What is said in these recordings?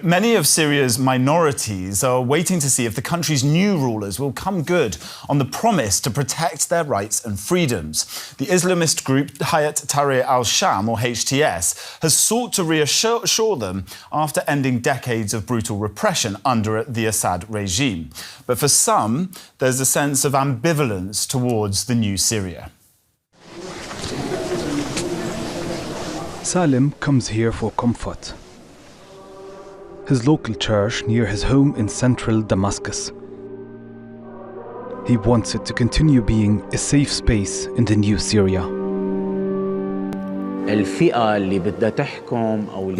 Many of Syria's minorities are waiting to see if the country's new rulers will come good on the promise to protect their rights and freedoms. The Islamist group Hayat Tahrir al-Sham, or HTS, has sought to reassure them after ending decades of brutal repression under the Assad regime. But for some, there's a sense of ambivalence towards the new Syria. Salim comes here for comfort. His local church near his home in central Damascus. He wants it to continue being a safe space in the new Syria.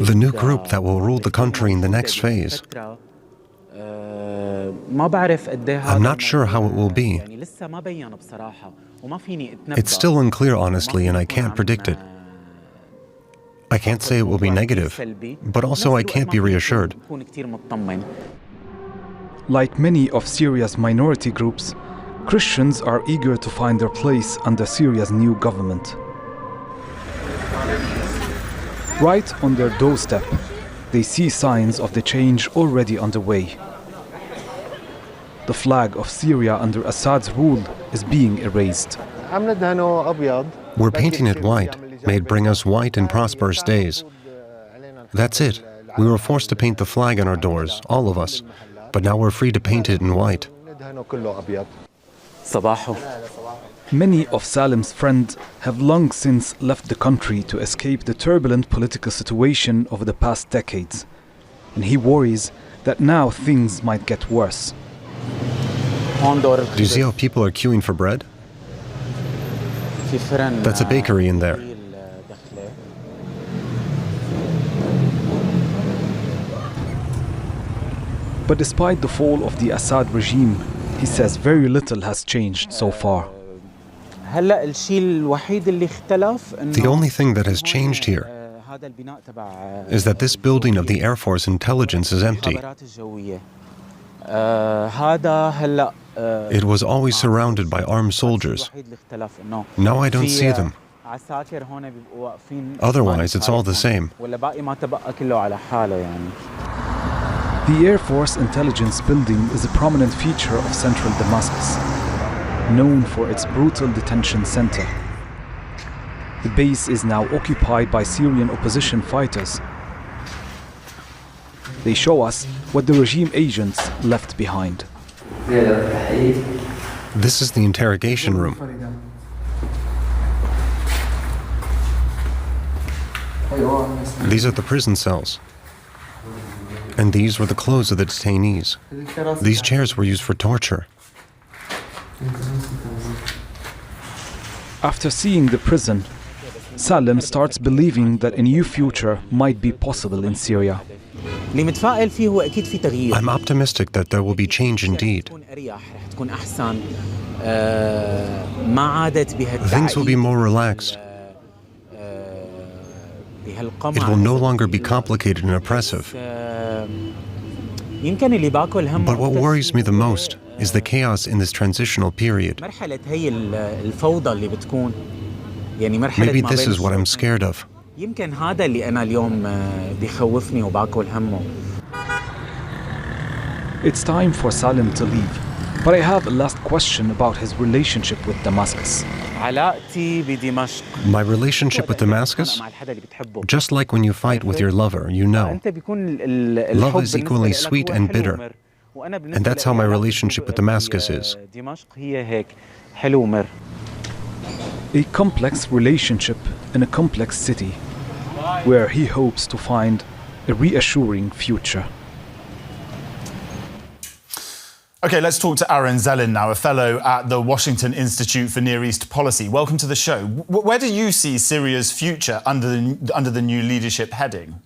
The new group that will rule the country in the next phase. I'm not sure how it will be. It's still unclear, honestly, and I can't predict it. I can't say it will be negative, but also I can't be reassured. Like many of Syria's minority groups, Christians are eager to find their place under Syria's new government. Right on their doorstep, they see signs of the change already underway. The flag of Syria under Assad's rule is being erased. We're painting it white. May it bring us white and prosperous days. That's it. We were forced to paint the flag on our doors, all of us. But now we're free to paint it in white. Many of Salim's friends have long since left the country to escape the turbulent political situation over the past decades. And he worries that now things might get worse. Do you see how people are queuing for bread? That's a bakery in there. But despite the fall of the Assad regime, he says very little has changed so far. The only thing that has changed here is that this building of the Air Force intelligence is empty. It was always surrounded by armed soldiers. Now I don't see them. Otherwise, it's all the same. The Air Force Intelligence Building is a prominent feature of central Damascus, known for its brutal detention center. The base is now occupied by Syrian opposition fighters. They show us what the regime agents left behind. This is the interrogation room. These are the prison cells. And these were the clothes of the detainees. These chairs were used for torture. After seeing the prison, Salim starts believing that a new future might be possible in Syria. I'm optimistic that there will be change indeed. Things will be more relaxed. It will no longer be complicated and oppressive. But what worries me the most is the chaos in this transitional period. Maybe this is what I'm scared of. It's time for Salim to leave, but I have a last question about his relationship with Damascus. My relationship with Damascus? Just like when you fight with your lover, you know. Love is equally sweet and bitter. And that's how my relationship with Damascus is. A complex relationship in a complex city, where he hopes to find a reassuring future. OK, let's talk to Aaron Zelin now, a fellow at the Washington Institute for Near East Policy. Welcome to the show. Where do you see Syria's future under the new leadership heading?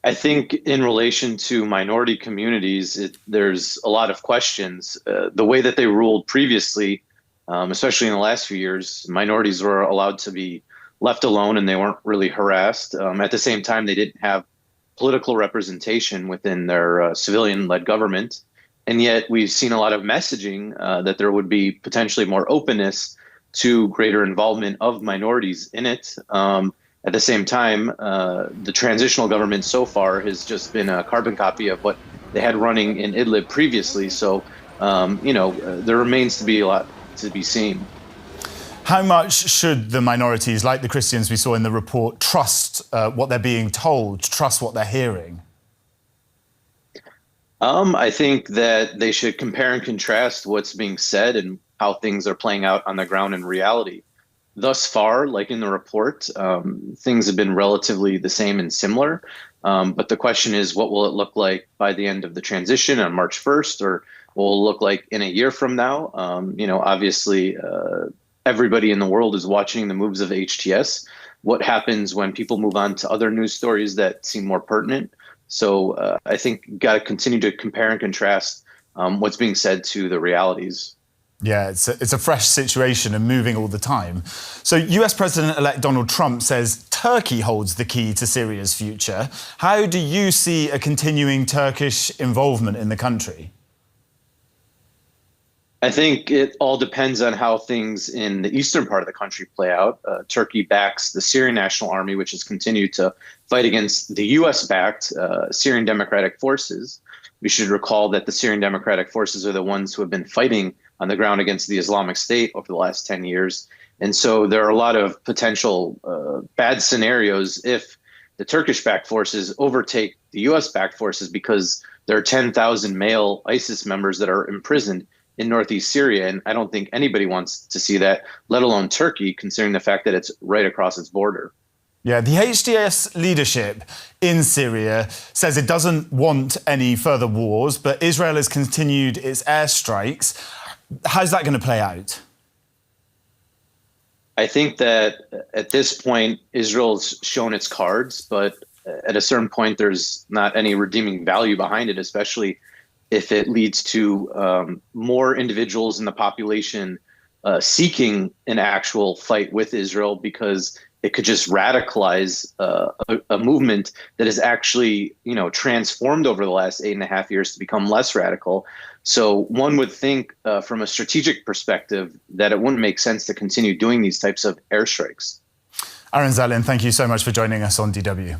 I think in relation to minority communities, there's a lot of questions. The way that they ruled previously, especially in the last few years, minorities were allowed to be left alone and they weren't really harassed. At the same time, they didn't have political representation within their civilian-led government. And yet we've seen a lot of messaging that there would be potentially more openness to greater involvement of minorities in it. At the same time, the transitional government so far has just been a carbon copy of what they had running in Idlib previously. So, there remains to be a lot to be seen. How much should the minorities, like the Christians we saw in the report, trust what they're being told, trust what they're hearing? I think that they should compare and contrast what's being said and how things are playing out on the ground in reality. Thus far, like in the report, things have been relatively the same and similar. But the question is, what will it look like by the end of the transition on March 1st, or what will it look like in a year from now? Obviously, everybody in the world is watching the moves of HTS. What happens when people move on to other news stories that seem more pertinent? So I think you got to continue to compare and contrast what's being said to the realities. Yeah, it's a fresh situation and moving all the time. So US President-elect Donald Trump says Turkey holds the key to Syria's future. How do you see a continuing Turkish involvement in the country? I think it all depends on how things in the eastern part of the country play out. Turkey backs the Syrian National Army, which has continued to fight against the U.S.-backed Syrian Democratic Forces. We should recall that the Syrian Democratic Forces are the ones who have been fighting on the ground against the Islamic State over the last 10 years. And so there are a lot of potential bad scenarios if the Turkish-backed forces overtake the U.S.-backed forces, because there are 10,000 male ISIS members that are imprisoned in northeast Syria. And I don't think anybody wants to see that, let alone Turkey, considering the fact that it's right across its border. Yeah, the HTS leadership in Syria says it doesn't want any further wars, but Israel has continued its airstrikes. How's that going to play out? I think that at this point, Israel's shown its cards, but at a certain point, there's not any redeeming value behind it, especially if it leads to more individuals in the population seeking an actual fight with Israel, because it could just radicalize a movement that has actually, transformed over the last 8.5 years to become less radical. So one would think from a strategic perspective that it wouldn't make sense to continue doing these types of airstrikes. Aaron Zalin, thank you so much for joining us on DW.